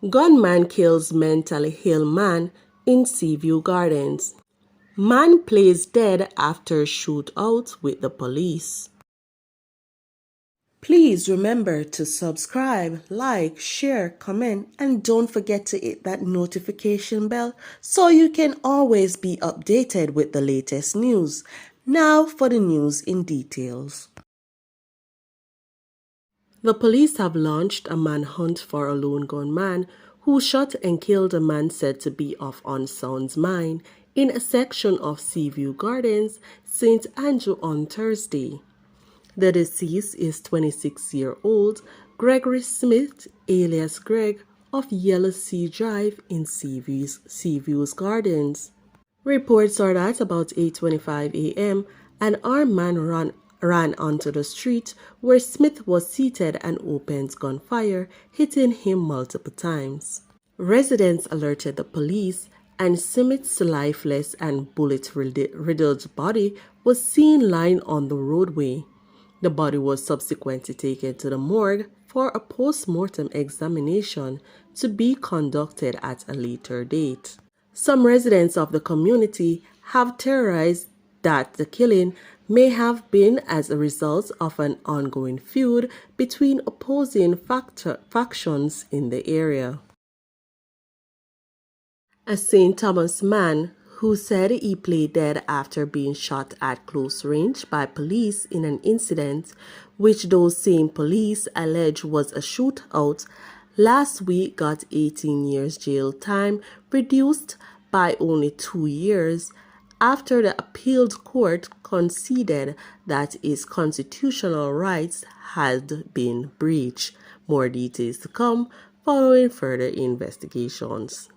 Gunman kills mentally ill man in Seaview Gardens. Man plays dead after shootout with the police. Please remember to subscribe, like, share, comment, and don't forget to hit that notification bell so you can always be updated with the latest news. Now for the news in details. The police have launched a manhunt for a lone gunman who shot and killed a man said to be of unsound mind in a section of Seaview Gardens, St. Andrew on Thursday. The deceased is 26-year-old Gregory Smith, alias Greg, of Yellow Sea Drive in Seaview's Gardens. Reports are that about 8:25 a.m., an armed man ran onto the street where Smith was seated and opened gunfire, hitting him multiple times. Residents alerted the police, and Smith's lifeless and bullet-riddled body was seen lying on the roadway. The body was subsequently taken to the morgue for a post-mortem examination to be conducted at a later date. Some residents of the community have theorized that the killing may have been as a result of an ongoing feud between opposing factions in the area. A St. Thomas man who said he played dead after being shot at close range by police in an incident which those same police allege was a shootout, last week got 18 years jail time, reduced by only 2 years after the appeals court conceded that his constitutional rights had been breached. More details to come following further investigations.